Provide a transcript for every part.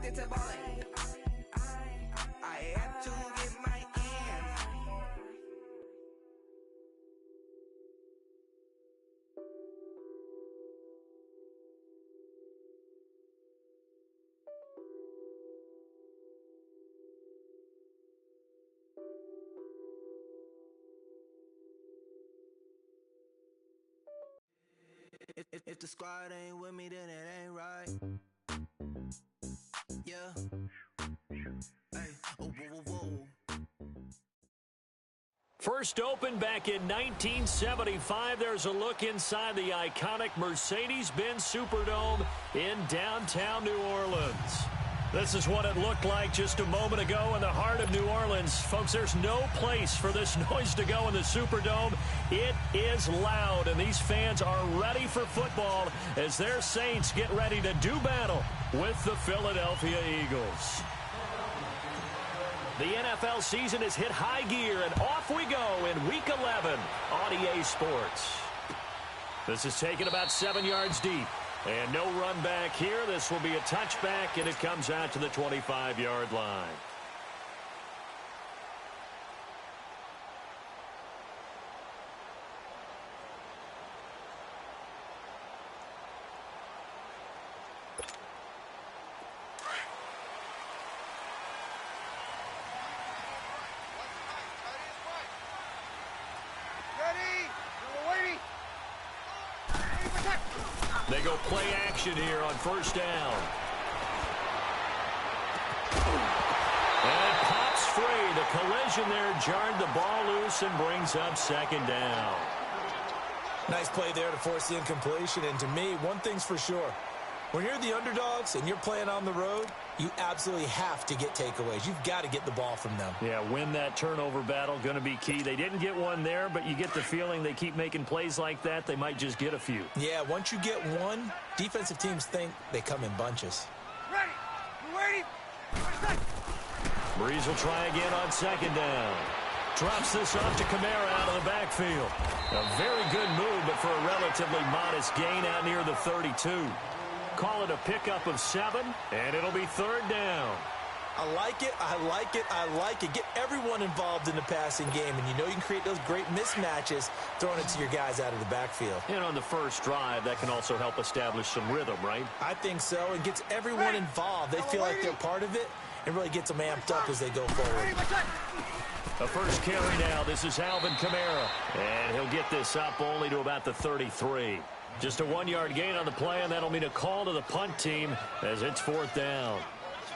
addicted to balling. I have to get my ends. If the squad ain't with me, then it ain't right. Yeah. Hey. Oh, whoa, whoa, whoa. First opened back in 1975. There's a look inside the iconic Mercedes-Benz Superdome in downtown New Orleans. This is what it looked like just a moment ago in the heart of New Orleans. Folks, there's no place for this noise to go in the Superdome. It is loud, and these fans are ready for football as their Saints get ready to do battle with the Philadelphia Eagles. The NFL season has hit high gear, and off we go in Week 11 on EA Sports. This is taken about 7 yards deep. And no run back here. This will be a touchback, and it comes out to the 25-yard line. They go play action here on first down. And it pops free. The collision there jarred the ball loose and brings up second down. Nice play there to force the incompletion. And to me, one thing's for sure. When you're the underdogs and you're playing on the road, you absolutely have to get takeaways. You've got to get the ball from them. Yeah, win that turnover battle, going to be key. They didn't get one there, but you get the feeling they keep making plays like that, they might just get a few. Yeah, once you get one, defensive teams think they come in bunches. Ready. We're waiting. Breeze will try again on second down. Drops this off to Kamara out of the backfield. A very good move, but for a relatively modest gain out near the 32. Call it a pickup of 7, and it'll be third down. I like it, I like it, I like it. Get everyone involved in the passing game, and you know you can create those great mismatches throwing it to your guys out of the backfield. And on the first drive, that can also help establish some rhythm, right? I think so. It gets everyone involved. They feel like they're part of it, and really gets them amped up as they go forward. The first carry now. This is Alvin Kamara, and he'll get this up only to about the 33. Just a 1-yard gain on the play, and that'll mean a call to the punt team as it's fourth down.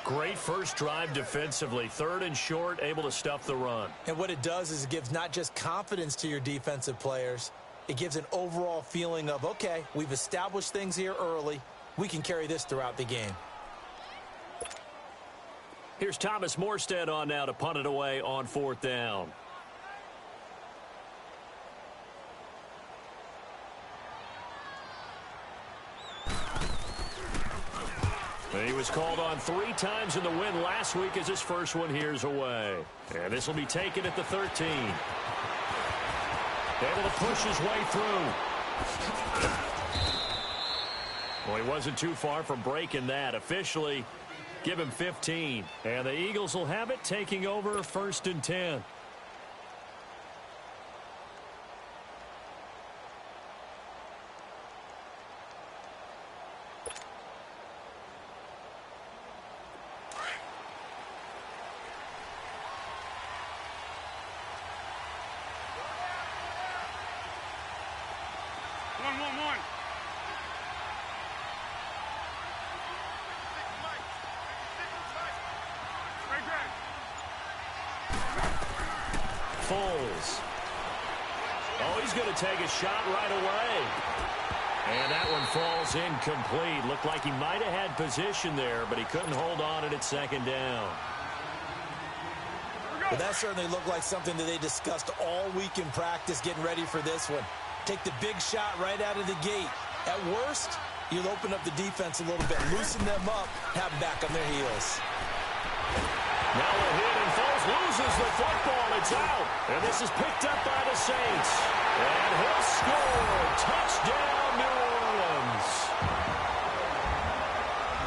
Great first drive defensively. Third and short, able to stuff the run. And what it does is it gives not just confidence to your defensive players, it gives an overall feeling of, okay, we've established things here early. We can carry this throughout the game. Here's Thomas Morstead on now to punt it away on fourth down. He was called on 3 times in the win last week as his first one here's away. And this will be taken at the 13. Able to push his way through. Well, he wasn't too far from breaking that. Officially, give him 15. And the Eagles will have it, taking over first and 10. One. Foles. Oh, he's going to take a shot right away. And that one falls incomplete. Looked like he might have had position there, but he couldn't hold on at second down. But that certainly looked like something that they discussed all week in practice, getting ready for this one. Take the big shot right out of the gate. At worst, you'll open up the defense a little bit, loosen them up, have them back on their heels. Now a hit, and Foles loses the football. It's out. And this is picked up by the Saints. And he'll score. Touchdown, New Orleans.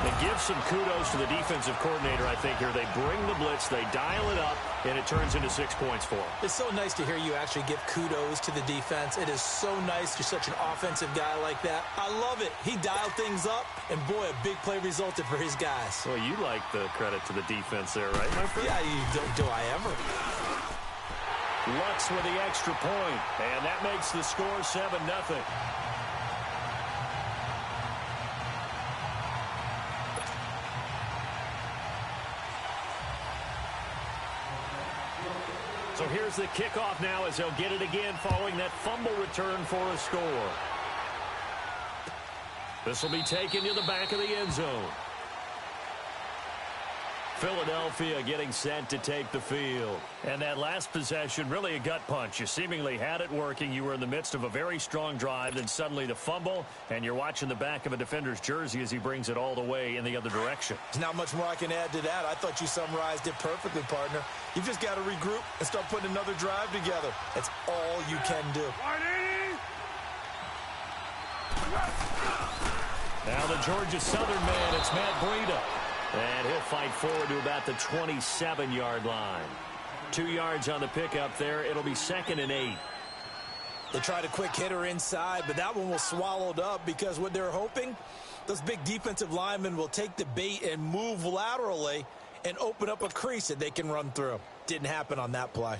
The give some kudos to the defensive coordinator, I think, here. They bring the blitz, they dial it up, and it turns into 6 points for them. It's so nice to hear you actually give kudos to the defense. It is so nice. You're such an offensive guy like that. I love it. He dialed things up, and boy, a big play resulted for his guys. Well, you like the credit to the defense there, right, my friend? Yeah, do I ever? Lutz with the extra point, and that makes the score 7-0. So here's the kickoff now as they'll get it again following that fumble return for a score. This will be taken to the back of the end zone. Philadelphia getting set to take the field. And that last possession, really a gut punch. You seemingly had it working. You were in the midst of a very strong drive, then suddenly the fumble, and you're watching the back of a defender's jersey as he brings it all the way in the other direction. There's not much more I can add to that. I thought you summarized it perfectly, partner. You've just got to regroup and start putting another drive together. That's all you can do. Now the Georgia Southern man, it's Matt Breida. And he'll fight forward to about the 27-yard line. 2 yards on the pickup there. It'll be 2nd and 8. They tried a quick hitter inside, but that one was swallowed up because what they're hoping, those big defensive linemen will take the bait and move laterally and open up a crease that they can run through. Didn't happen on that play.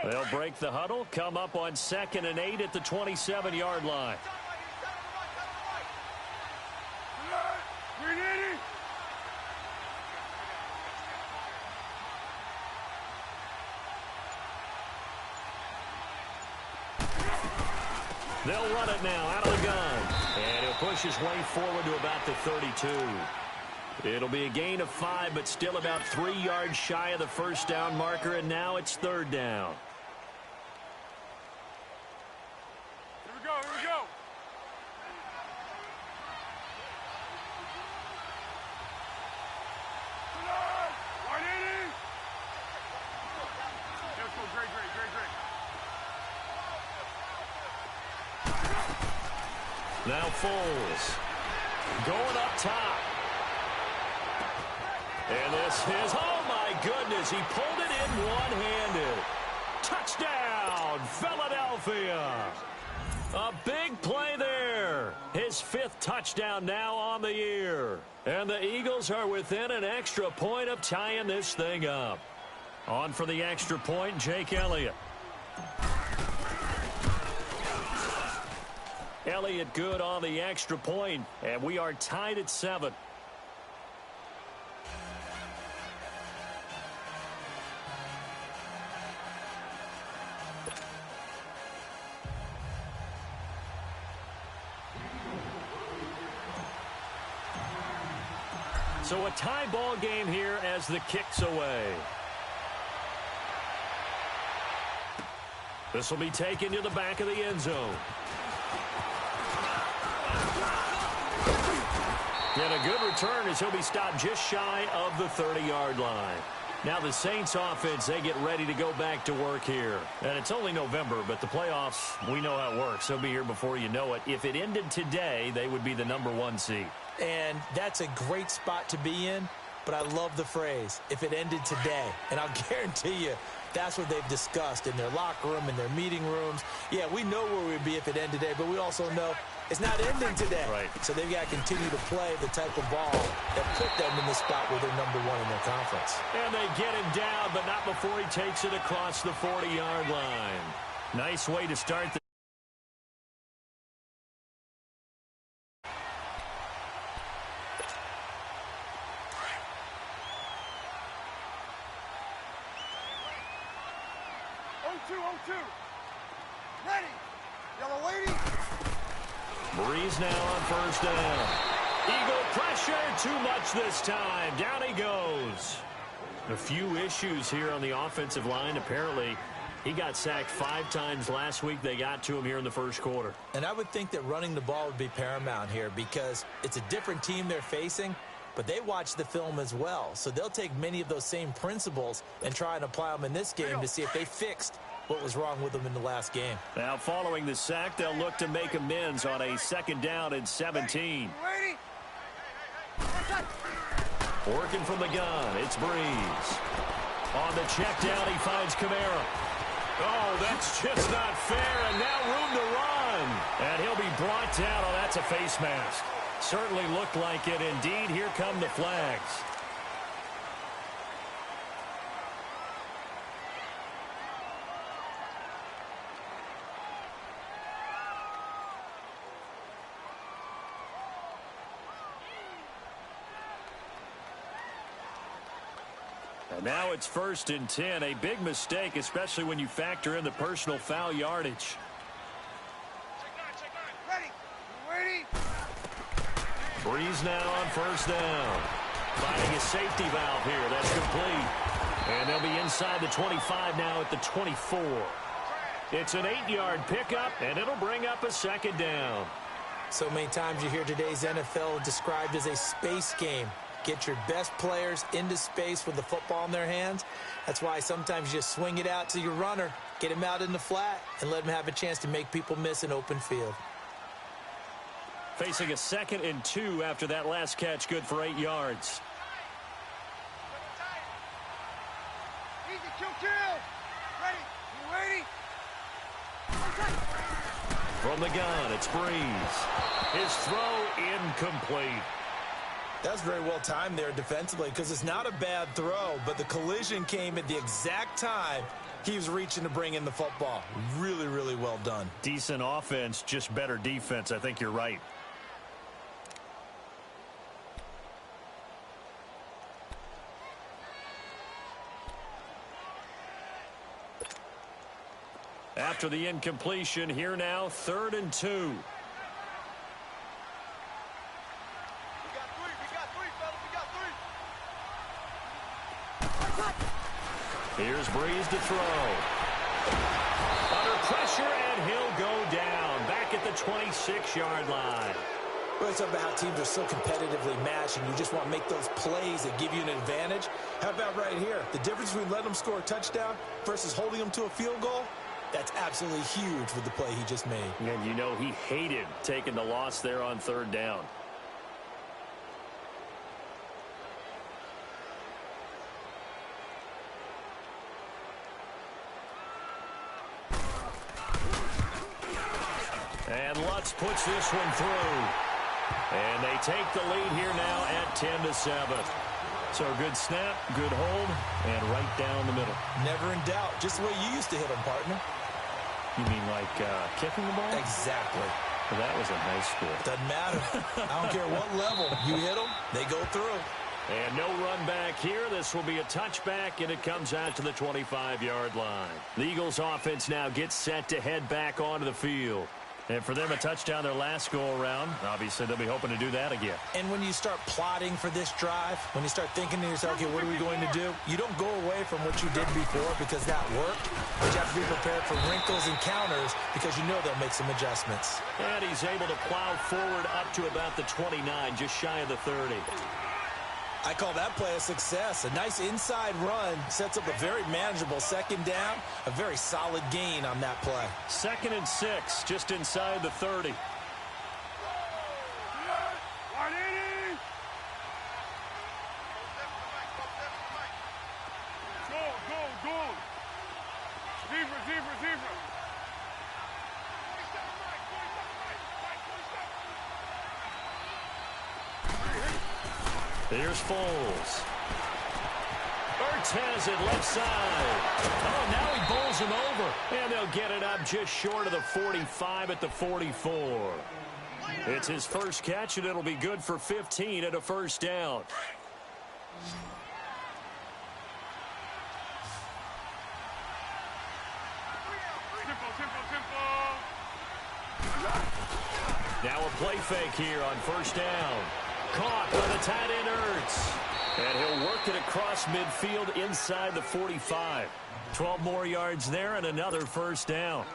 They'll break the huddle, come up on 2nd and 8 at the 27-yard line. They'll run it now out of the gun. And he'll push his way forward to about the 32. It'll be a gain of 5, but still about 3 yards shy of the first down marker, and now it's 3rd down. Here we go, here we go. Great. Now Foles going up top. And this is, oh my goodness, he pulled it in one-handed. Touchdown, Philadelphia. A big play there. His 5th touchdown now on the year. And the Eagles are within an extra point of tying this thing up. On for the extra point, Jake Elliott. Elliott good on the extra point, and we are tied at 7. So a tie ball game here as the kick's away. This will be taken to the back of the end zone. And a good return as he'll be stopped just shy of the 30-yard line. Now the Saints offense, they get ready to go back to work here. And it's only November, but the playoffs, we know how it works. They'll be here before you know it. If it ended today, they would be the #1 seed. And that's a great spot to be in, but I love the phrase, if it ended today. And I'll guarantee you, that's what they've discussed in their locker room, in their meeting rooms. Yeah, we know where we'd be if it ended today, but we also know it's not ending today. Right. So they've got to continue to play the type of ball that put them in the spot where they're #1 in their conference. And they get him down, but not before he takes it across the 40-yard line. Nice way to start the 2-0-2. Ready. Yellow lady. Breeze now on 1st down. Eagle pressure, too much this time. Down he goes. A few issues here on the offensive line. Apparently, he got sacked 5 times last week. They got to him here in the first quarter. And I would think that running the ball would be paramount here because it's a different team they're facing, but they watch the film as well. So they'll take many of those same principles and try and apply them in this game to see if they fixed what was wrong with them in the last game. Now, following the sack, they'll look to make amends on a 2nd down and 17. Ready? Working from the gun, it's Breeze. On the check down, he finds Kamara. Oh, that's just not fair, and now room to run. And he'll be brought down. Oh, that's a face mask. Certainly looked like it. Indeed, here come the flags. And now it's 1st and 10. A big mistake, especially when you factor in the personal foul yardage. Ready. Ready. Breeze now on 1st down. Finding a safety valve here. That's complete. And they'll be inside the 25 now at the 24. It's an 8-yard pickup, and it'll bring up a 2nd down. So many times you hear today's NFL described as a space game. Get your best players into space with the football in their hands. That's why sometimes you just swing it out to your runner, get him out in the flat, and let him have a chance to make people miss an open field. Facing a 2nd and 2 after that last catch, good for 8 yards. Easy, kill. Ready. You ready? From the gun, it's Breeze. His throw incomplete. That's very well timed there defensively because it's not a bad throw, but the collision came at the exact time he was reaching to bring in the football. Really, really well done. Decent offense, just better defense. I think you're right. After the incompletion, here now, 3rd and 2. Here's Breeze to throw. Under pressure, and he'll go down. Back at the 26-yard line. Well, it's about how teams are so competitively matched, and you just want to make those plays that give you an advantage. How about right here? The difference between letting them score a touchdown versus holding them to a field goal, that's absolutely huge with the play he just made. And you know he hated taking the loss there on 3rd down. And Lutz puts this one through. And they take the lead here now at 10-7. So a good snap, good hold, and right down the middle. Never in doubt. Just the way you used to hit them, partner. You mean like kicking the ball? Exactly. Well, that was in high school. Doesn't matter. I don't care what level. You hit them, they go through. And no run back here. This will be a touchback, and it comes out to the 25-yard line. The Eagles offense now gets set to head back onto the field. And for them, a touchdown their last go-around. Obviously, they'll be hoping to do that again. And when you start plotting for this drive, when you start thinking to yourself, okay, what are we going to do? You don't go away from what you did before because that worked. But you have to be prepared for wrinkles and counters because you know they'll make some adjustments. And he's able to plow forward up to about the 29, just shy of the 30. I call that play a success. A nice inside run sets up a very manageable 2nd down, a very solid gain on that play. 2nd and 6, just inside the 30. Go. Zebra. Here's Foles. Ertz has it left side. Oh, now he bowls him over. And they'll get it up just short of the 45 at the 44. It's his first catch, and it'll be good for 15 at a 1st down. Now a play fake here on 1st down. Caught by the tight end Ertz. And he'll work it across midfield inside the 45. 12 more yards there and another 1st down.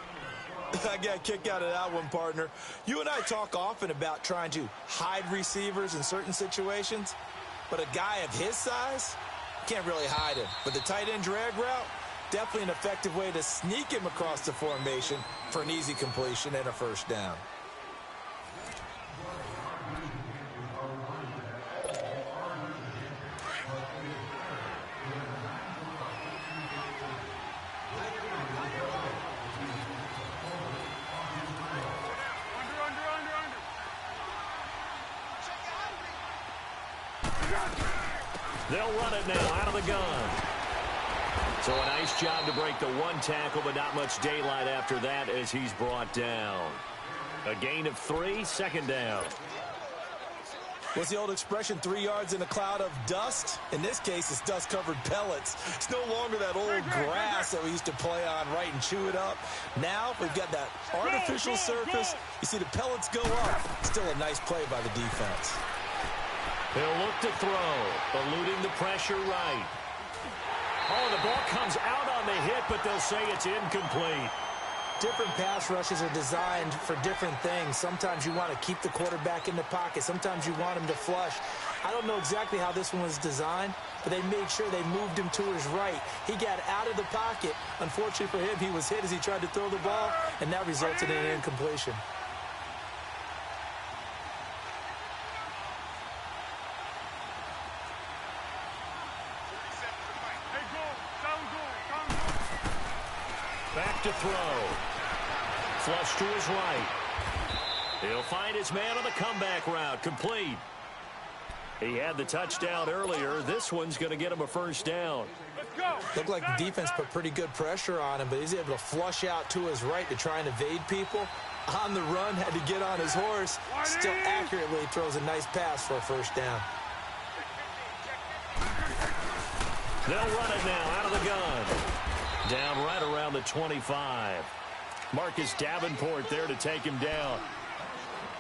I got a kick out of that one, partner. You and I talk often about trying to hide receivers in certain situations, but a guy of his size can't really hide him. But the tight end drag route, definitely an effective way to sneak him across the formation for an easy completion and a 1st down. They'll run it now out of the gun. So a nice job to break the one tackle, but not much daylight after that as he's brought down. A gain of 3, second down. What's the old expression, 3 yards in a cloud of dust? In this case, it's dust-covered pellets. It's no longer that old grass that we used to play on, right, and chew it up. Now we've got that artificial surface. You see the pellets go up. Still a nice play by the defense. He'll look to throw, eluding the pressure right. Oh, the ball comes out on the hit, but they'll say it's incomplete. Different pass rushes are designed for different things. Sometimes you want to keep the quarterback in the pocket. Sometimes you want him to flush. I don't know exactly how this one was designed, but they made sure they moved him to his right. He got out of the pocket. Unfortunately for him, he was hit as he tried to throw the ball, and that resulted in an incompletion. Back to throw. Flush to his right. He'll find his man on the comeback route. Complete. He had the touchdown earlier. This one's going to get him a first down. Looked like the defense put pretty good pressure on him, but he's able to flush out to his right to try and evade people. On the run, had to get on his horse. Still accurately throws a nice pass for a first down. They'll run it now out of the gun. Down right around the 25. Marcus Davenport there to take him down.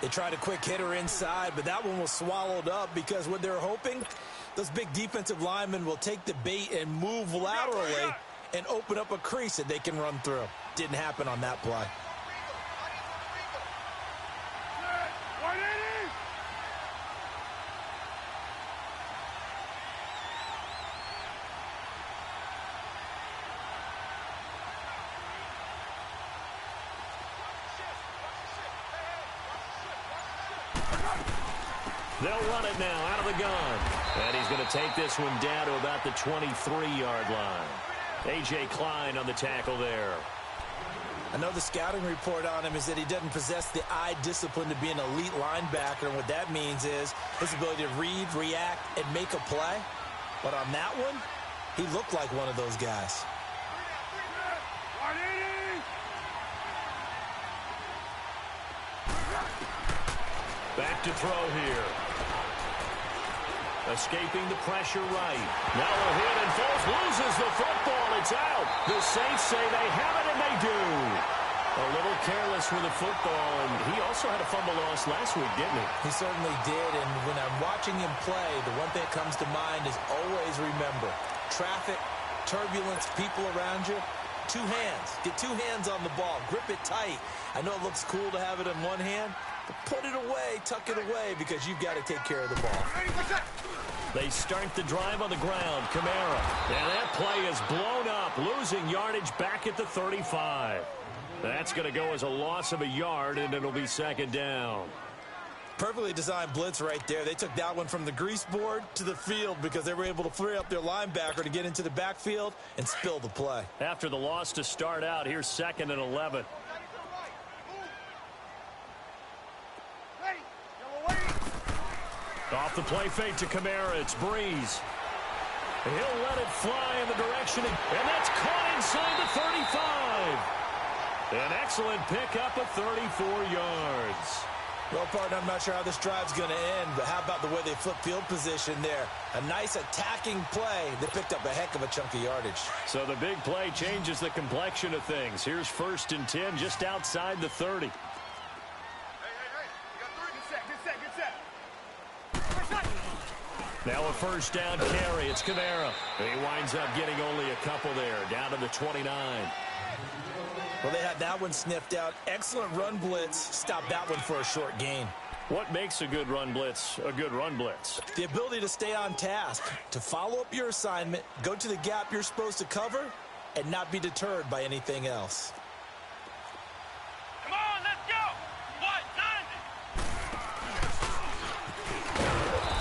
They tried a quick hitter inside, but that one was swallowed up because what they're hoping, those big defensive linemen will take the bait and move laterally and open up a crease that they can run through. Didn't happen on that play. They'll run it now out of the gun. And he's going to take this one down to about the 23-yard line. A.J. Klein on the tackle there. I know the scouting report on him is that he doesn't possess the eye discipline to be an elite linebacker, and what that means is his ability to read, react, and make a play. But on that one, he looked like one of those guys. Back to throw here. Escaping the pressure right. Now a hit and falls, loses the football. It's out. The Saints say they have it, and they do. A little careless with the football, and he also had a fumble loss last week, didn't he? He certainly did, and when I'm watching him play, the one thing that comes to mind is always remember, traffic, turbulence, people around you, 2 hands. Get 2 hands on the ball. Grip it tight. I know it looks cool to have it in one hand, but put it away, tuck it away, because you've got to take care of the ball. They start the drive on the ground. Kamara. And that play is blown up, losing yardage back at the 35. That's going to go as a loss of a yard, and it'll be second down. Perfectly designed blitz right there. They took that one from the grease board to the field because they were able to free up their linebacker to get into the backfield and spill the play. After the loss to start out, here's 2nd and 11. Off the play fake to Kamara. It's Breeze. He'll let it fly in the direction, and that's caught inside the 35. An excellent pickup of 34 yards. Well, partner, I'm not sure how this drive's going to end, but how about the way they flip field position there? A nice attacking play that picked up a heck of a chunk of yardage. So the big play changes the complexion of things. Here's 1st and 10 just outside the 30. Now a first down carry. It's Kamara. He winds up getting only a couple there, down to the 29. Well, they had that one sniffed out. Excellent run blitz. Stopped that one for a short gain. What makes a good run blitz a good run blitz? The ability to stay on task, to follow up your assignment, go to the gap you're supposed to cover, and not be deterred by anything else. Come on, let's go. What time?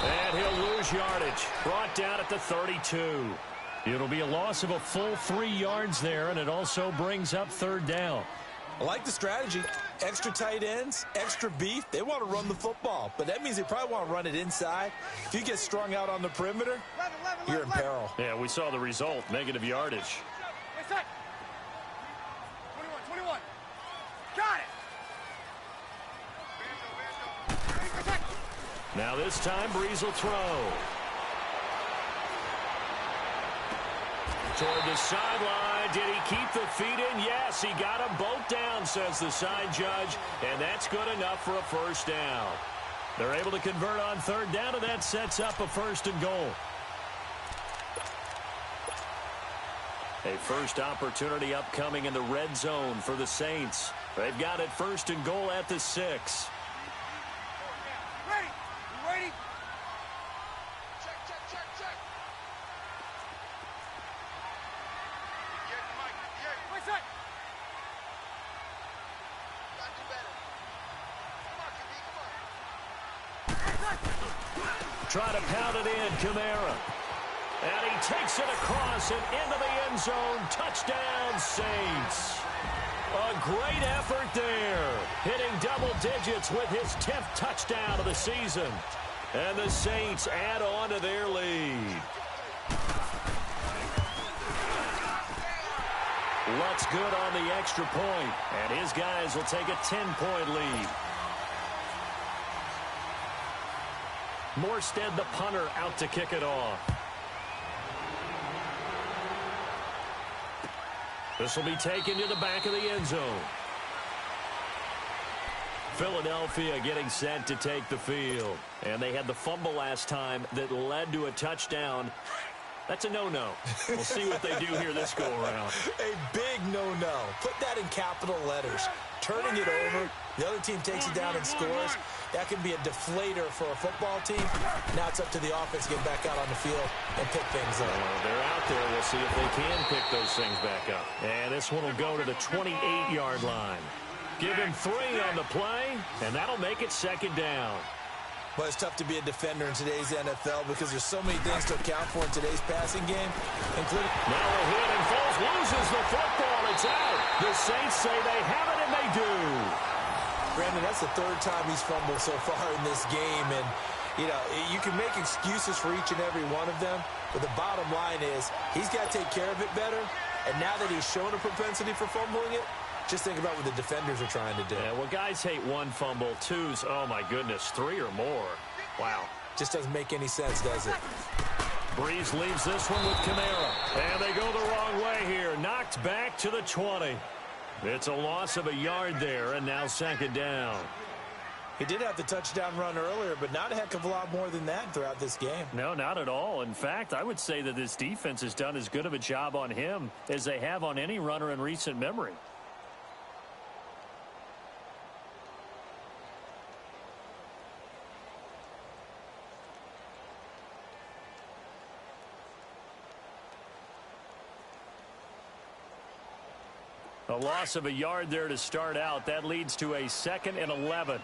And he'll lose yardage. Brought down at the 32. It'll be a loss of a full 3 yards there, and it also brings up 3rd down. I like the strategy. Extra tight ends, extra beef. They want to run the football, but that means they probably want to run it inside. If you get strung out on the perimeter, you're in peril. Yeah, we saw the result, negative yardage. 21. Got it. Now this time, Breeze will throw. Toward the sideline. Did he keep the feet in? Yes, he got them both down, says the side judge, and that's good enough for a first down. They're able to convert on third down, and that sets up a 1st and goal. A first opportunity upcoming in the red zone for the Saints. They've got it 1st and goal at the 6. Ready. You ready? Check. What's that? Try to pound it in, Kamara. And he takes it across and into the end zone. Touchdown, Saints. A great effort there. Hitting double digits with his 10th touchdown of the season. And the Saints add on to their lead. Lutt's good on the extra point, and his guys will take a 10-point lead. Morstead, the punter, out to kick it off. This will be taken to the back of the end zone. Philadelphia getting set to take the field. And they had the fumble last time that led to a touchdown. That's a no-no. We'll see what they do here this go-around. A big no-no. Put that in capital letters. Turning it over, the other team takes it down and scores. That can be a deflator for a football team. Now it's up to the offense to get back out on the field and pick things up. They're out there. We'll see if they can pick those things back up. And this one will go to the 28-yard line. Give him 3 on the play, and that'll make it 2nd down. But it's tough to be a defender in today's NFL because there's so many things to account for in today's passing game, including... Now a hit, and Foles loses the football. It's out. The Saints say they have it, and they do. Brandon, that's the 3rd time he's fumbled so far in this game. And, you know, you can make excuses for each and every one of them, but the bottom line is he's got to take care of it better. And now that he's shown a propensity for fumbling it, just think about what the defenders are trying to do. Yeah, well, guys hate 1 fumble, 2's, oh, my goodness, 3 or more. Wow. Just doesn't make any sense, does it? Breeze leaves this one with Kamara. And they go the wrong way here. Knocked back to the 20. It's a loss of a yard there, and now 2nd down. He did have the touchdown run earlier, but not a heck of a lot more than that throughout this game. No, not at all. In fact, I would say that this defense has done as good of a job on him as they have on any runner in recent memory. A loss of a yard there to start out. That leads to a 2nd and 11.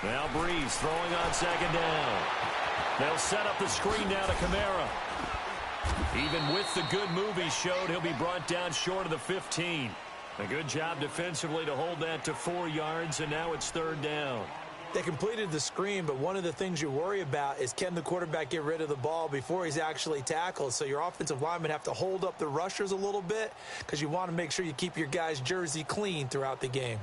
Now Breeze throwing on 2nd down. They'll set up the screen now to Kamara. Even with the good move he showed, he'll be brought down short of the 15. A good job defensively to hold that to 4 yards, and now it's 3rd down. They completed the screen, but one of the things you worry about is can the quarterback get rid of the ball before he's actually tackled? So your offensive linemen have to hold up the rushers a little bit because you want to make sure you keep your guy's jersey clean throughout the game.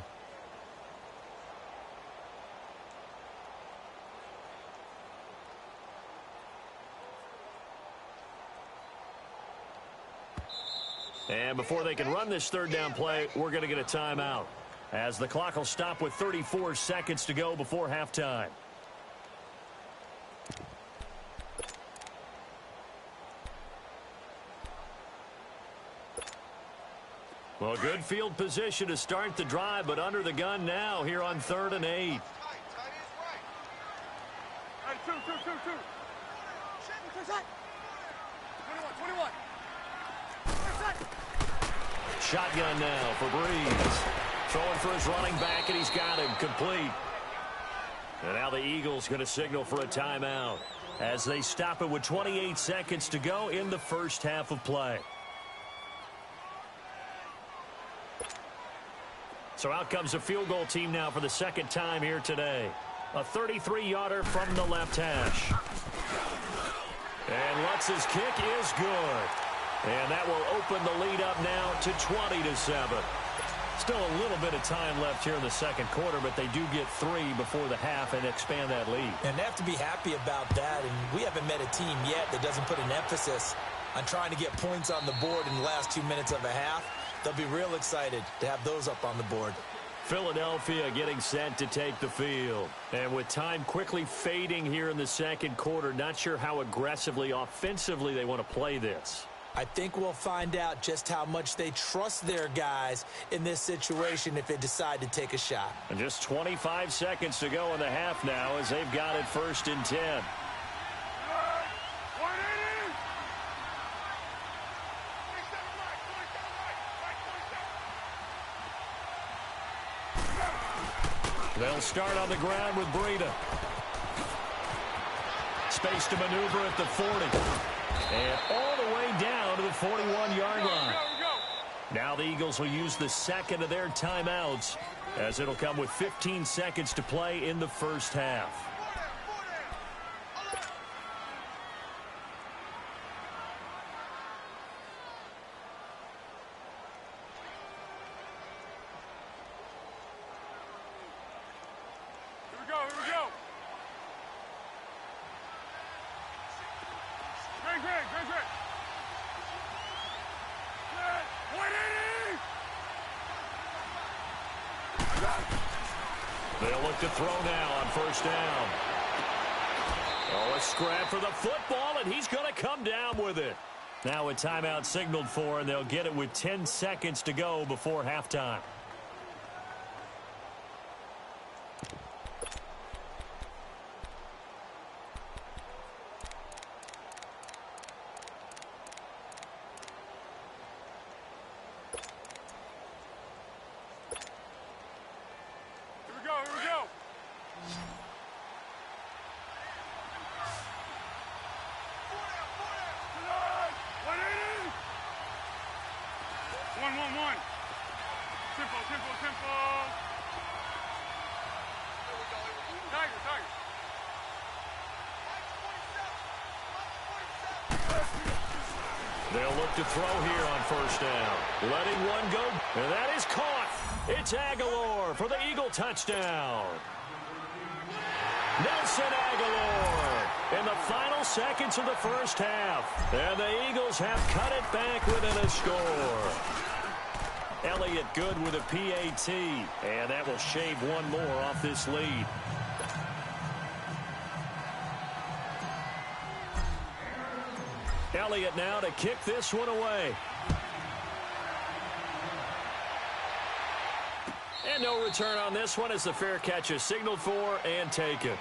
And before they can run this 3rd down play, we're going to get a timeout, as the clock will stop with 34 seconds to go before halftime. Well, good field position to start the drive, but under the gun now here on 3rd and 8. Two. 21. Shotgun now for Breeze. Throwing for his running back, and he's got him complete. And now the Eagles going to signal for a timeout. as they stop it with 28 seconds to go in the first half of play. So out comes the field goal team now for the second time here today. A 33-yarder from the left hash. And Lutz's kick is good. And that will open the lead up now to 20-7. Still a little bit of time left here in the second quarter, but they do get 3 before the half and expand that lead. And they have to be happy about that. And we haven't met a team yet that doesn't put an emphasis on trying to get points on the board in the last 2 minutes of a half. They'll be real excited to have those up on the board. Philadelphia getting set to take the field. And with time quickly fading here in the second quarter, not sure how aggressively, offensively they want to play this. I think we'll find out just how much they trust their guys in this situation if they decide to take a shot. And just 25 seconds to go in the half now as they've got it 1st and 10. They'll start on the ground with Breida. Space to maneuver at the 40. And all the way down to the 41-yard line. Now the Eagles will use the second of their timeouts as it'll come with 15 seconds to play in the first half. They'll look to throw now on 1st down. Oh, a scrap for the football, and he's going to come down with it. Now a timeout signaled for, and they'll get it with 10 seconds to go before halftime. They'll look to throw here on 1st down. Letting one go, and that is caught. It's Aguilar for the Eagle touchdown. Nelson Aguilar in the final seconds of the first half. And the Eagles have cut it back within a score. Elliott good with a PAT, and that will shave one more off this lead. Elliott now to kick this one away. And no return on this one as the fair catch is signaled for and taken.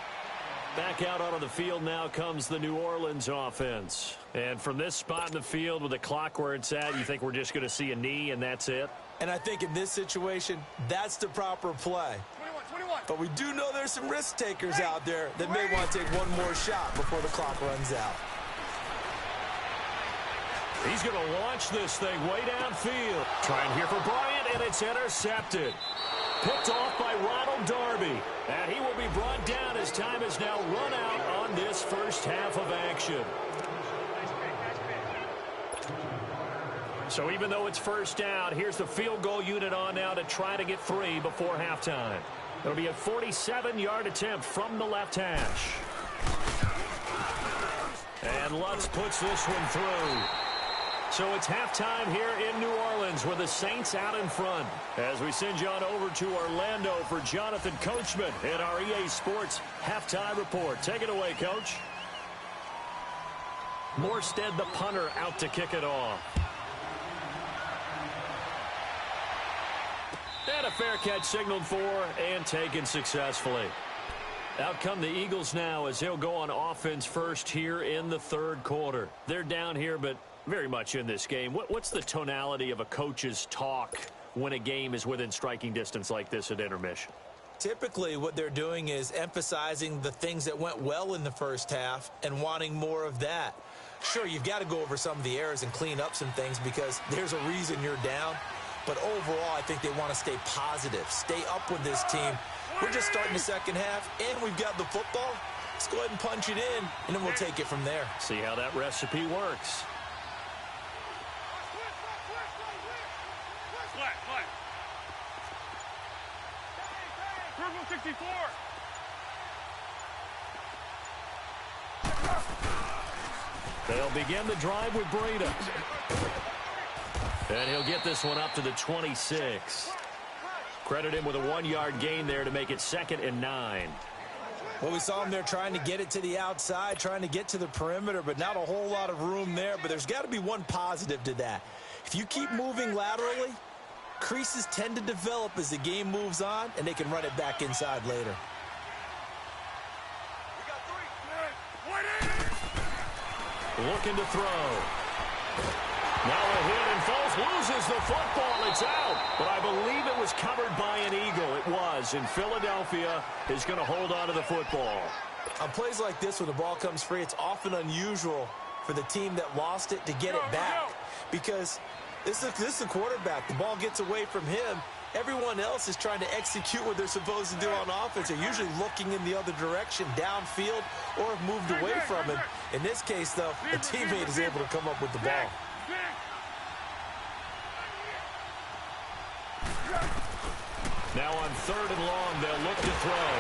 Back out onto the field now comes the New Orleans offense. And from this spot in the field with the clock where it's at, you think we're just going to see a knee and that's it? And I think in this situation, that's the proper play. 21. But we do know there's some risk takers out there that may want to take one more shot before the clock runs out. He's going to launch this thing way downfield. Trying here for Bryant, and it's intercepted. Picked off by Ronald Darby. And he will be brought down as time has now run out on this first half of action. So even though it's 1st down, here's the field goal unit on now to try to get 3 before halftime. It'll be a 47-yard attempt from the left hash. And Lutz puts this one through. So it's halftime here in New Orleans with the Saints out in front. As we send you on over to Orlando for Jonathan Coachman in our EA Sports Halftime Report. Take it away, Coach. Morstead, the punter, out to kick it off. And a fair catch signaled for and taken successfully. Out come the Eagles now as they'll go on offense first here in the third quarter. They're down here, but very much in this game. What's the tonality of a coach's talk when a game is within striking distance like this at intermission? Typically, what they're doing is emphasizing the things that went well in the first half and wanting more of that. Sure, you've got to go over some of the errors and clean up some things because there's a reason you're down. But overall, I think they want to stay positive, stay up with this team. We're just starting the second half, and we've got the football. Let's go ahead and punch it in, and then we'll take it from there. See how that recipe works. Purple 64. They'll begin the drive with Breida. And he'll get this one up to the 26. Credit him with a 1-yard gain there to make it 2nd and 9. Well, we saw him there trying to get it to the outside, trying to get to the perimeter, but not a whole lot of room there. But there's got to be one positive to that. If you keep moving laterally, creases tend to develop as the game moves on, and they can run it back inside later. Looking to throw. Now a hit, and Foles loses the football. It's out, but I believe it was covered by an Eagle. It was, and Philadelphia is going to hold on to the football. On plays like this, when the ball comes free, it's often unusual for the team that lost it to get it back because this is the quarterback. The ball gets away from him. Everyone else is trying to execute what they're supposed to do on offense. They're usually looking in the other direction, downfield, or have moved away from him. In this case, though, the teammate is able to come up with the ball. Now on 3rd and long, they'll look to throw.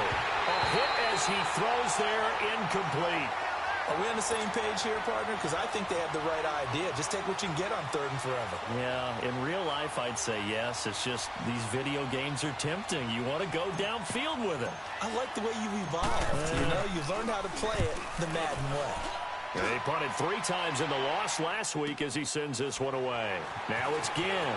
A hit as he throws there, incomplete. Are we on the same page here, partner? Because I think they have the right idea. Just take what you can get on 3rd and forever. Yeah, in real life, I'd say yes. It's just these video games are tempting. You want to go downfield with it. I like the way you evolved. You know, you learned how to play it the Madden way. They punted 3 times in the loss last week as he sends this one away. Now it's Ginn.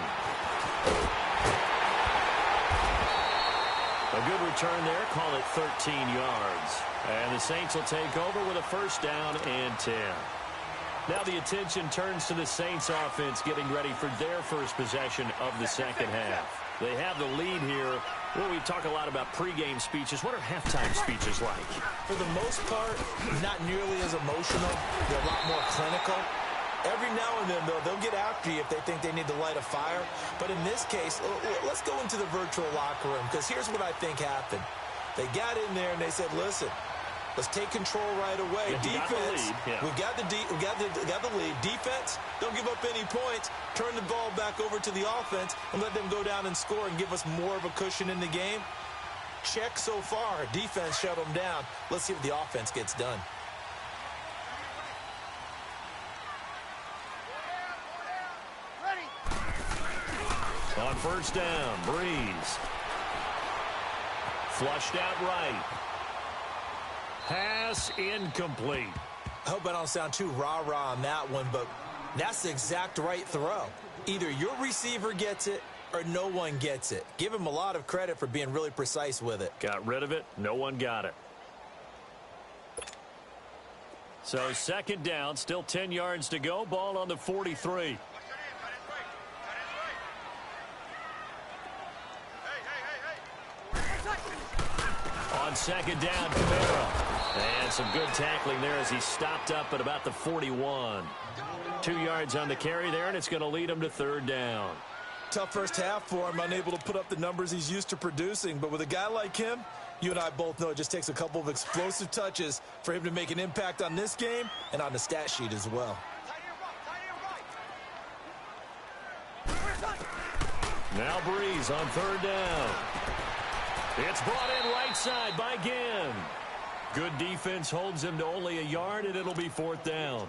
A good return there. Call it 13 yards. And the Saints will take over with a 1st down and 10. Now the attention turns to the Saints offense getting ready for their first possession of the second half. They have the lead here. Well, we talk a lot about pregame speeches. What are halftime speeches like? For the most part, not nearly as emotional. They're a lot more clinical. Every now and then, though, they'll get after you if they think they need to light a fire. But in this case, let's go into the virtual locker room, because here's what I think happened. They got in there and they said, listen, let's take control right away. Defense, we've got the lead. Defense, don't give up any points. Turn the ball back over to the offense and let them go down and score and give us more of a cushion in the game. Check so far. Defense shut them down. Let's see what the offense gets done. On 1st down, Breeze. Flushed out right. Pass incomplete. I hope I don't sound too rah-rah on that one, but that's the exact right throw. Either your receiver gets it or no one gets it. Give him a lot of credit for being really precise with it. Got rid of it. No one got it. So 2nd down, still 10 yards to go. Ball on the 43. On 2nd down, Kamara. And some good tackling there as he stopped up at about the 41. 2 yards on the carry there, and it's going to lead him to 3rd down. Tough first half for him, unable to put up the numbers he's used to producing. But with a guy like him, you and I both know it just takes a couple of explosive touches for him to make an impact on this game and on the stat sheet as well. Now Breeze on 3rd down. It's brought in right side by Ginn. Good defense holds him to only a yard, and it'll be 4th down.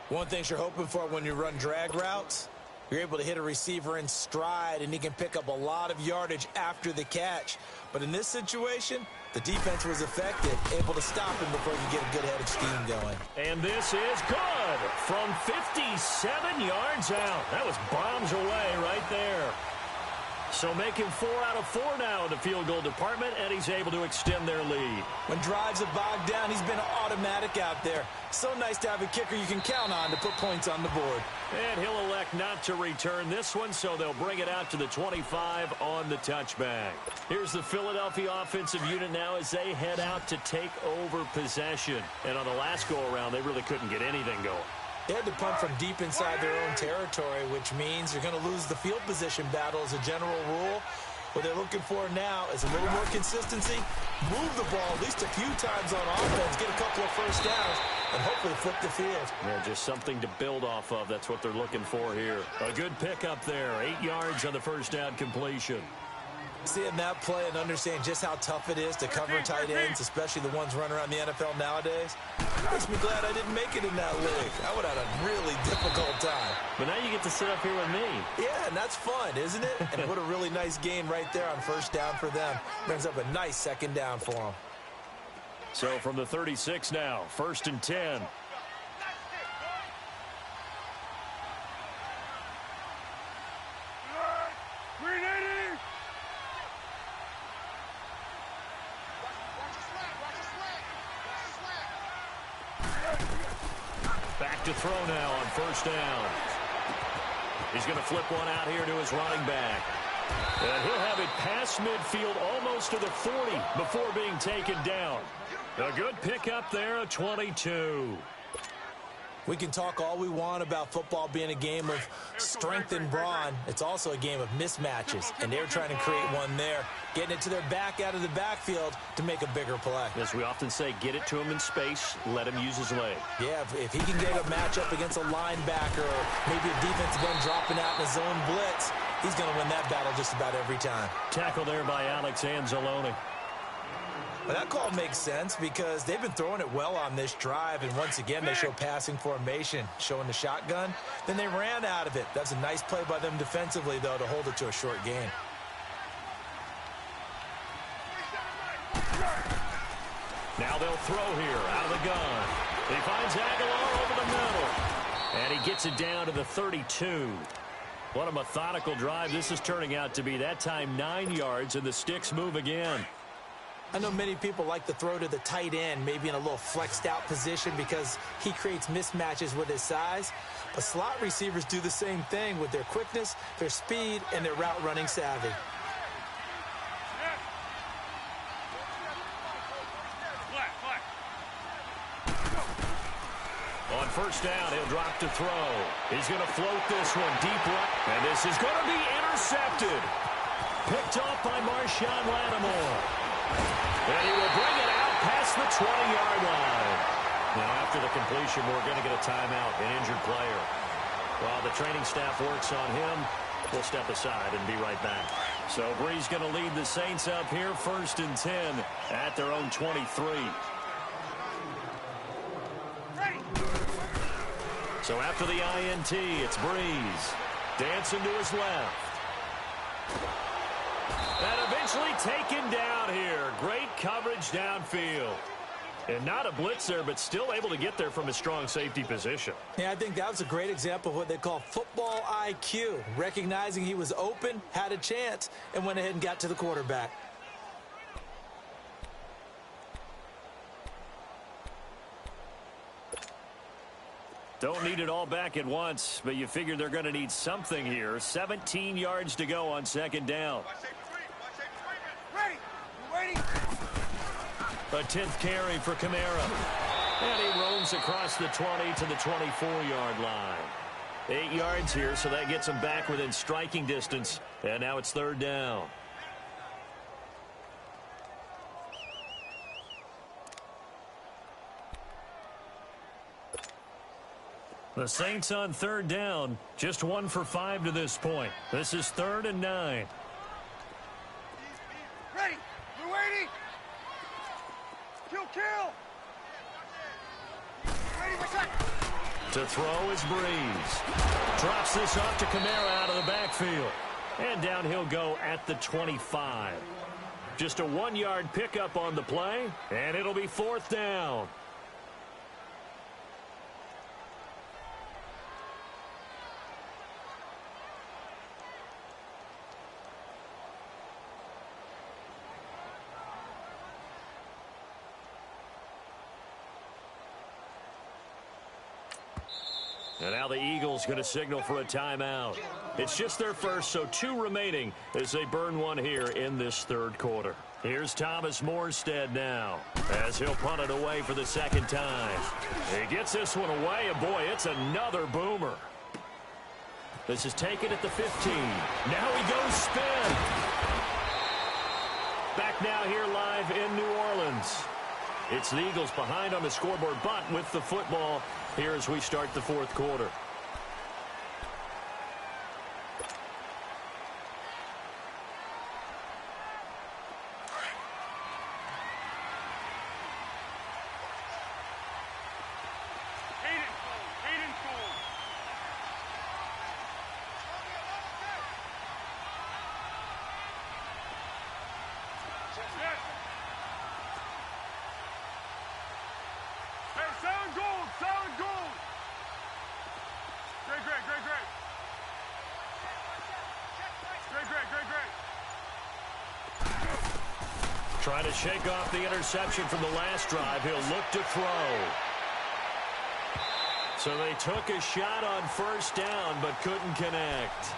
One thing you're hoping for when you run drag routes, you're able to hit a receiver in stride, and he can pick up a lot of yardage after the catch. But in this situation, the defense was effective, able to stop him before he could get a good head of steam going. And this is good from 57 yards out. That was bombs away right there. So making 4 out of 4 now in the field goal department, and he's able to extend their lead. When drives are bogged down, he's been automatic out there. So nice to have a kicker you can count on to put points on the board. And he'll elect not to return this one, so they'll bring it out to the 25 on the touchback. Here's the Philadelphia offensive unit now as they head out to take over possession. And on the last go-around, they really couldn't get anything going. They had to punt from deep inside their own territory, which means you're going to lose the field position battle as a general rule. What they're looking for now is a little more consistency, move the ball at least a few times on offense, get a couple of first downs, and hopefully flip the field. Yeah, just something to build off of. That's what they're looking for here. A good pickup there, 8 yards on the first down completion. Seeing that play and understand just how tough it is to cover tight ends, especially the ones running around the NFL nowadays, makes me glad I didn't make it in that league. I would have had a really difficult time. But now you get to sit up here with me. Yeah, and that's fun, isn't it? And what a really nice gain right there on first down for them. Brings up a nice second down for them. So from the 36 now, 1st and 10. Back to throw now on first down. He's going to flip one out here to his running back. And he'll have it past midfield almost to the 40 before being taken down. A good pickup there, a 22. We can talk all we want about football being a game of strength and brawn. It's also a game of mismatches, and they're trying to create one there, getting it to their back out of the backfield to make a bigger play. As we often say, get it to him in space, let him use his leg. Yeah, if he can get a matchup against a linebacker or maybe a defensive end dropping out in a zone blitz, he's going to win that battle just about every time. Tackle there by Alex Anzalone. Well, that call makes sense because they've been throwing it well on this drive, and once again they show passing formation, showing the shotgun. Then they ran out of it. That's a nice play by them defensively, though, to hold it to a short gain. Now they'll throw here out of the gun. He finds Aguilar over the middle, and he gets it down to the 32. What a methodical drive this is turning out to be. That time 9 yards, and the sticks move again. I know many people like to throw to the tight end, maybe in a little flexed out position because he creates mismatches with his size. But slot receivers do the same thing with their quickness, their speed, and their route running savvy. On first down, he'll drop to throw. He's going to float this one deep right, and this is going to be intercepted. Picked off by Marshawn Lattimore. And he will bring it out past the 20-yard line. Now, after the completion, we're going to get a timeout, an injured player. While the training staff works on him, we'll step aside and be right back. So Bree's going to lead the Saints up here, 1st and 10 at their own 23. So after the INT, it's Breeze. Dancing to his left. And eventually taken down here. Great coverage downfield. And not a blitz there, but still able to get there from a strong safety position. Yeah, I think that was a great example of what they call football IQ. Recognizing he was open, had a chance, and went ahead and got to the quarterback. Don't need it all back at once, but you figure they're going to need something here. 17 yards to go on second down. A 10th carry for Kamara. And he roams across the 20 to the 24-yard line. 8 yards here, so that gets him back within striking distance. And now it's 3rd down. The Saints on 3rd down, just 1 for 5 to this point. This is 3rd and 9. Ready. We're waiting. Kill. Ready for set. To throw is Breeze. Drops this off to Kamara out of the backfield. And down he'll go at the 25. Just a 1-yard pickup on the play, and it'll be 4th down. And now the Eagles going to signal for a timeout. It's just their first, so 2 remaining as they burn one here in this third quarter. Here's Thomas Morstead now as he'll punt it away for the second time. He gets this one away, and boy, it's another boomer. This is taken at the 15. Now he goes spin. Back now here live in New Orleans. It's the Eagles behind on the scoreboard, but with the football here as we start the fourth quarter. Trying to shake off the interception from the last drive. He'll look to throw. So they took a shot on first down, but couldn't connect.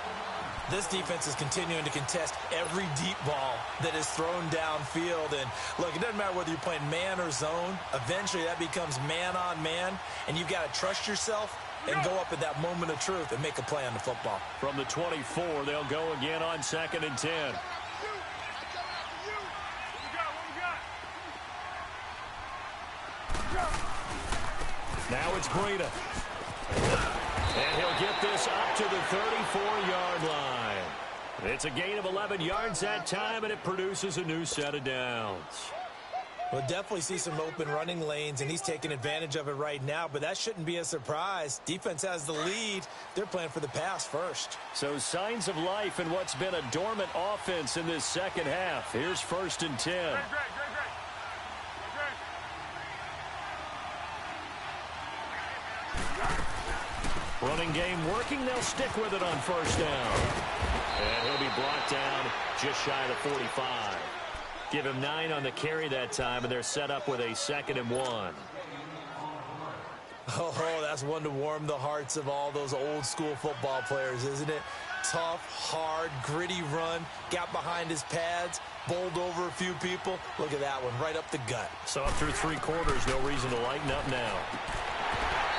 This defense is continuing to contest every deep ball that is thrown downfield. And, look, it doesn't matter whether you're playing man or zone. Eventually, that becomes man on man, and you've got to trust yourself and go up at that moment of truth and make a play on the football. From the 24, they'll go again on 2nd and 10. Now it's Breida. And he'll get this up to the 34-yard line. It's a gain of 11 yards that time, and it produces a new set of downs. We'll definitely see some open running lanes, and he's taking advantage of it right now, but that shouldn't be a surprise. Defense has the lead. They're playing for the pass first. So signs of life in what's been a dormant offense in this second half. Here's 1st and 10. Running game working. They'll stick with it on first down. And he'll be brought down just shy of the 45. Give him 9 on the carry that time, and they're set up with a 2nd and 1. Oh, that's one to warm the hearts of all those old school football players, isn't it? Tough, hard, gritty run, got behind his pads, bowled over a few people. Look at that one, right up the gut. So up through 3 quarters, no reason to lighten up now.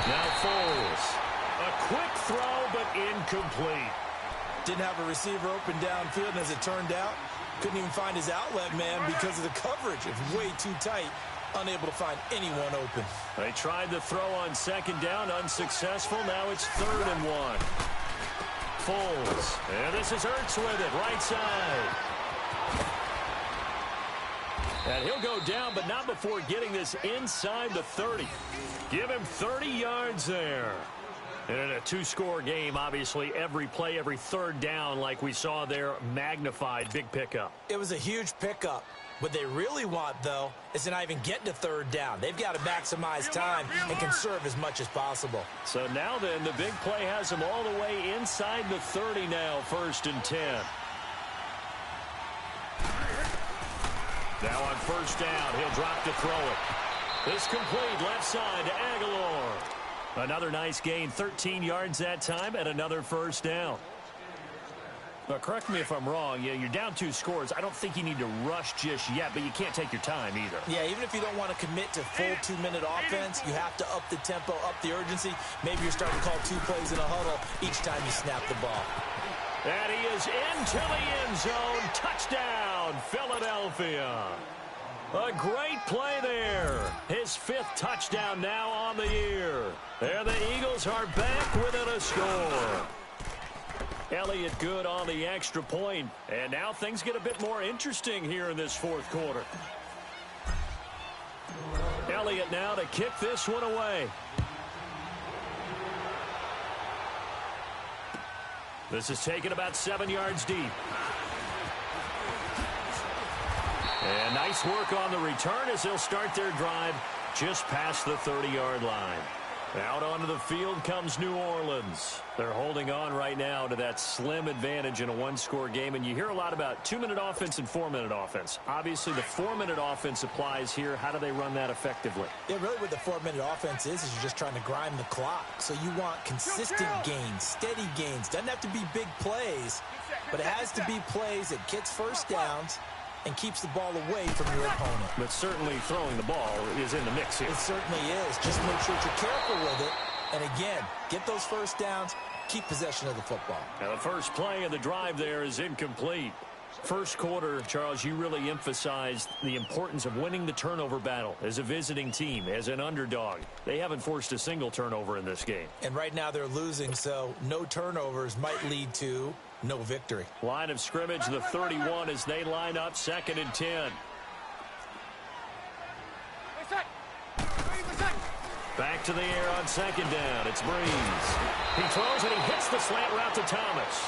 Now Foles. A quick throw, but incomplete. Didn't have a receiver open downfield, and as it turned out, couldn't even find his outlet man because of the coverage. It's way too tight, unable to find anyone open. They tried the throw on 2nd down, unsuccessful. Now it's 3rd and 1. Foles. And this is Ertz with it, right side. And he'll go down, but not before getting this inside the 30. Give him 30 yards there. And in a 2-score game, obviously, every play, every 3rd down, like we saw there, magnified. Big pickup. It was a huge pickup. What they really want, though, is to not even get to 3rd down. They've got to maximize time and conserve as much as possible. So now then, the big play has them all the way inside the 30 now, 1st and 10. Now on 1st down, he'll drop to throw it. This complete left side to Aguilar. Another nice gain, 13 yards that time, and another 1st down. Now, correct me if I'm wrong. Yeah, you're down 2 scores. I don't think you need to rush just yet, but you can't take your time either. Yeah, even if you don't want to commit to full 2-minute offense, you have to up the tempo, up the urgency. Maybe you're starting to call 2 plays in a huddle each time you snap the ball. And he is into the end zone. Touchdown, Philadelphia. A great play there. His 5th touchdown now on the year. And the Eagles are back within a score. Elliott good on the extra point. And now things get a bit more interesting here in this 4th quarter. Elliott now to kick this one away. This is taken about 7 yards deep. And nice work on the return as they'll start their drive just past the 30-yard line. Out onto the field comes New Orleans. They're holding on right now to that slim advantage in a one-score game. And you hear a lot about 2-minute offense and 4-minute offense. Obviously, the 4-minute offense applies here. How do they run that effectively? Yeah, really what the 4-minute offense is you're just trying to grind the clock. So you want consistent gains, steady gains. Doesn't have to be big plays, but it has to be plays that gets first downs and keeps the ball away from your opponent. But certainly throwing the ball is in the mix here. It certainly is. Just make sure that you're careful with it. And again, get those first downs, keep possession of the football. Now the first play of the drive there is incomplete. First quarter, Charles, you really emphasized the importance of winning the turnover battle as a visiting team, as an underdog. They haven't forced a single turnover in this game. And right now they're losing, so no turnovers might lead to no victory. Line of scrimmage, the 31 as they line up, 2nd and 10. Back to the air on 2nd down. It's Breeze. He throws and he hits the slant route to Thomas.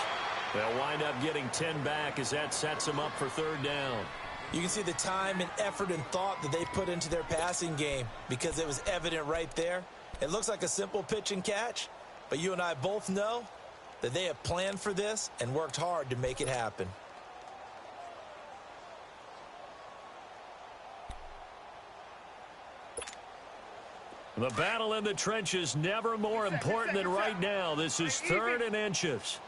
They'll wind up getting 10 back as that sets them up for 3rd down. You can see the time and effort and thought that they put into their passing game because it was evident right there. It looks like a simple pitch and catch, but you and I both know that they have planned for this and worked hard to make it happen. The battle in the trenches never more important than right now. This is 3rd and inches.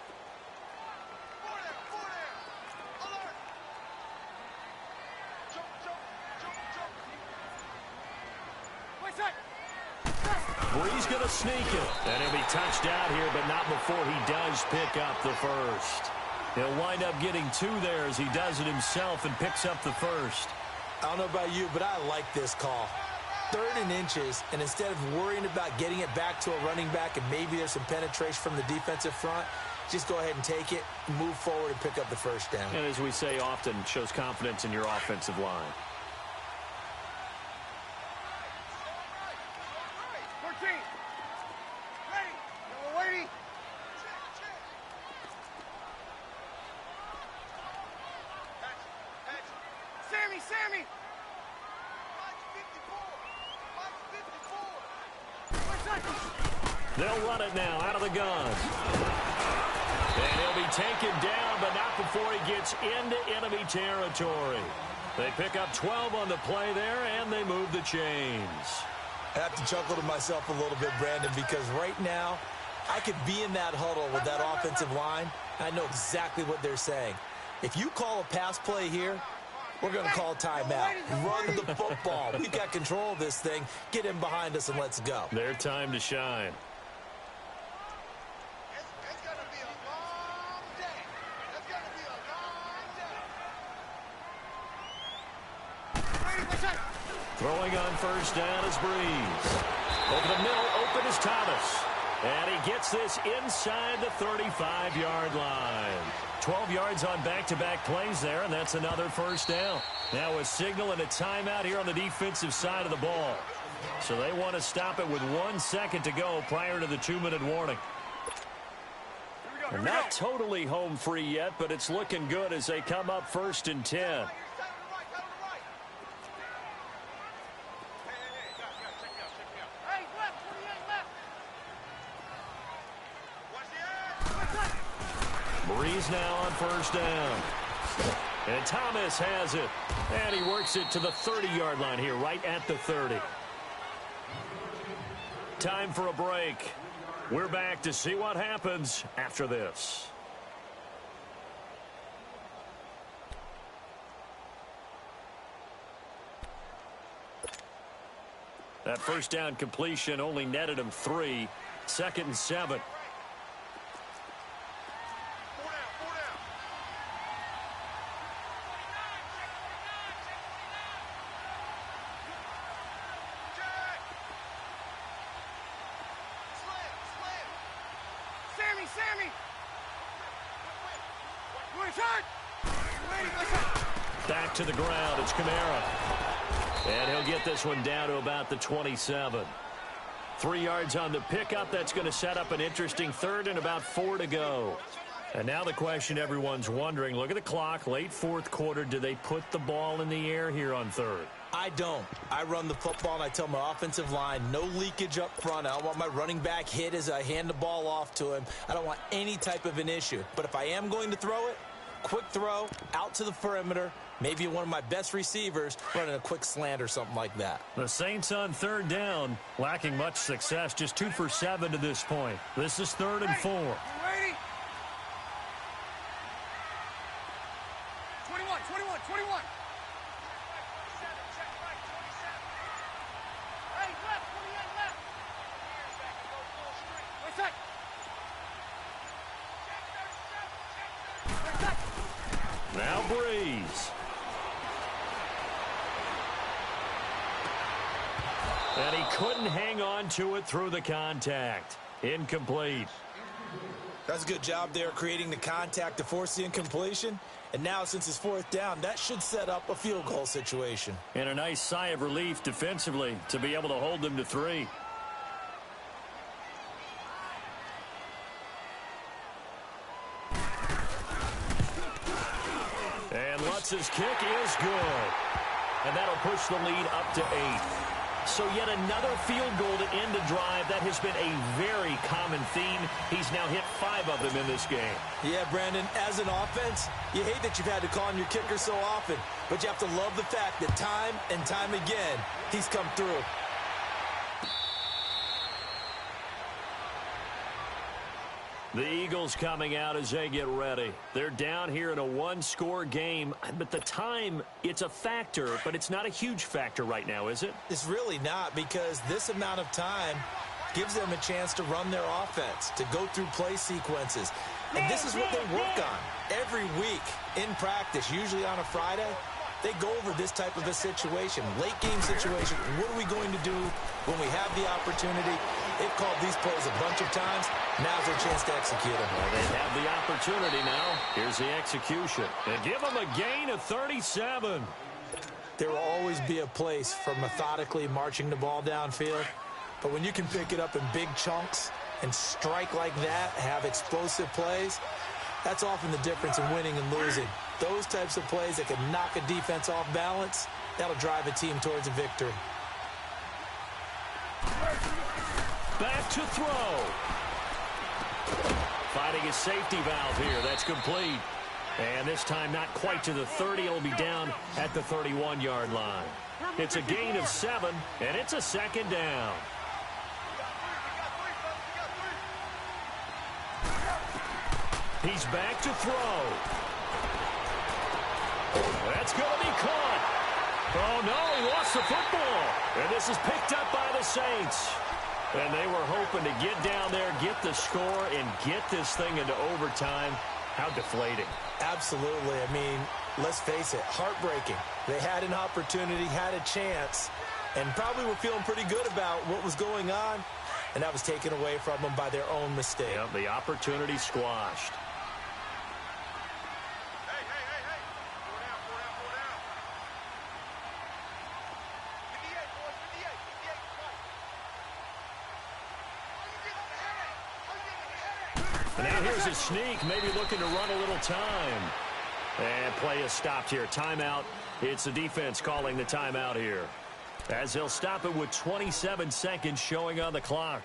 Breeze going to sneak it. And he'll be touched out here, but not before he does pick up the first. He'll wind up getting 2 there as he does it himself and picks up the first. I don't know about you, but I like this call. 3rd and inches, and instead of worrying about getting it back to a running back and maybe there's some penetration from the defensive front, just go ahead and take it, move forward, and pick up the first down. And as we say often, shows confidence in your offensive line. 14. Ready. We're waiting. Sammy. They'll run it now out of the gun. And he'll be taken down, but not before he gets into enemy territory. They pick up 12 on the play there, and they move the chains. I have to chuckle to myself a little bit, Brandon, because right now I could be in that huddle with that offensive line. I know exactly what they're saying. If you call a pass play here, we're going to call timeout. Run the football. We've got control of this thing. Get in behind us and let's go. Their time to shine. It's going to be a long day. It's going to be a long day. Throwing on first down is Breeze. Over the middle, open is Thomas. And he gets this inside the 35-yard line. 12 yards on back-to-back plays there, and that's another first down. Now a signal and a timeout here on the defensive side of the ball. So they want to stop it with 1 second to go prior to the 2-minute warning. And not totally home free yet, but it's looking good as they come up 1st and 10. Breeze now on first down. And Thomas has it. And he works it to the 30-yard line here, right at the 30. Time for a break. We're back to see what happens after this. That first down completion only netted him 3. 2nd and 7. Sammy! Back to the ground. It's Kamara. And he'll get this one down to about the 27. 3 yards on the pickup. That's going to set up an interesting 3rd and about 4 to go. And now the question everyone's wondering, look at the clock, late 4th quarter, do they put the ball in the air here on 3rd? I don't. I run the football, and I tell my offensive line, no leakage up front. I don't want my running back hit as I hand the ball off to him. I don't want any type of an issue. But if I am going to throw it, quick throw, out to the perimeter, maybe one of my best receivers running a quick slant or something like that. The Saints on third down, lacking much success, just 2 for 7 to this point. This is 3rd and 4. Ready? 21. Hey, left, 28 left. Now Breeze. And he couldn't hang on to it through the contact. Incomplete. That's a good job there creating the contact to force the incompletion. And now, since it's 4th down, that should set up a field goal situation. And a nice sigh of relief defensively to be able to hold them to 3. And Lutz's kick is good. And that'll push the lead up to 8. So yet another field goal to end a drive. That has been a very common theme. He's now hit 5 of them in this game. Yeah, Brandon, as an offense, you hate that you've had to call on your kicker so often, but you have to love the fact that time and time again, he's come through. The Eagles coming out as they get ready. They're down here in a 1-score game, but the time, it's a factor, but it's not a huge factor right now, is it? It's really not, because this amount of time gives them a chance to run their offense, to go through play sequences. And this is what they work on every week in practice, usually on a Friday. They go over this type of a situation, late game situation. What are we going to do when we have the opportunity? They've called these plays a bunch of times. Now's their chance to execute them. Well, they have the opportunity now. Here's the execution. They give them a gain of 37. There will always be a place for methodically marching the ball downfield. But when you can pick it up in big chunks and strike like that, have explosive plays, that's often the difference in winning and losing. Those types of plays that can knock a defense off balance, that'll drive a team towards a victory. Back to throw. Finding a safety valve here. That's complete. And this time not quite to the 30. It'll be down at the 31-yard line. It's a gain of 7, and it's a 2nd down. He's back to throw. That's going to be caught. Oh, no, he lost the football. And this is picked up by the Saints. And they were hoping to get down there, get the score, and get this thing into overtime. How deflating. Absolutely. I mean, let's face it, heartbreaking. They had an opportunity, had a chance, and probably were feeling pretty good about what was going on, and that was taken away from them by their own mistake. Yep, the opportunity squashed. And now here's a sneak, maybe looking to run a little time. And play is stopped here. Timeout. It's the defense calling the timeout here, as they'll stop it with 27 seconds showing on the clock.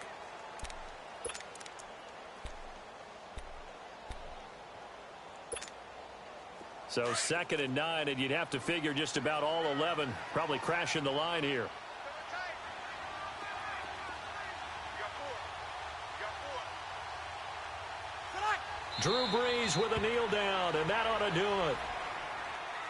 So 2nd and 9, and you'd have to figure just about all 11 probably crashing the line here. Drew Brees with a kneel down, and that ought to do it.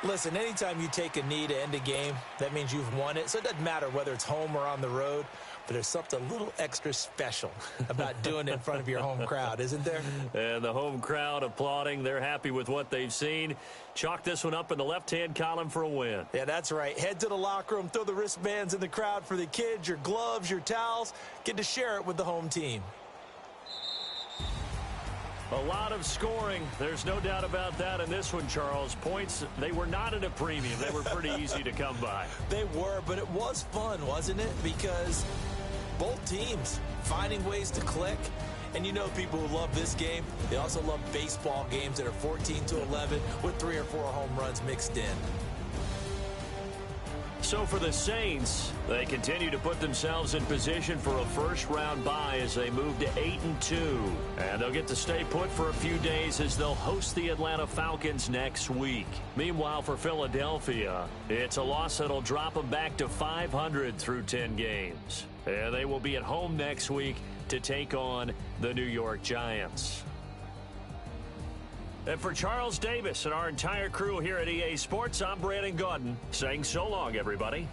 Listen, anytime you take a knee to end a game, that means you've won it. So it doesn't matter whether it's home or on the road, but there's something a little extra special about doing it in front of your home crowd, isn't there? And the home crowd applauding. They're happy with what they've seen. Chalk this one up in the left-hand column for a win. Yeah, that's right. Head to the locker room, throw the wristbands in the crowd for the kids, your gloves, your towels. Get to share it with the home team. A lot of scoring. There's no doubt about that in this one, Charles. Points, they were not at a premium. They were pretty easy to come by. They were, but it was fun, wasn't it? Because both teams finding ways to click. And you know people who love this game, they also love baseball games that are 14-11 with 3 or 4 home runs mixed in. So for the Saints, they continue to put themselves in position for a first-round bye as they move to 8-2. And they'll get to stay put for a few days as they'll host the Atlanta Falcons next week. Meanwhile, for Philadelphia, it's a loss that'll drop them back to 500 through 10 games. And they will be at home next week to take on the New York Giants. And for Charles Davis and our entire crew here at EA Sports, I'm Brandon Gaudin saying so long, everybody.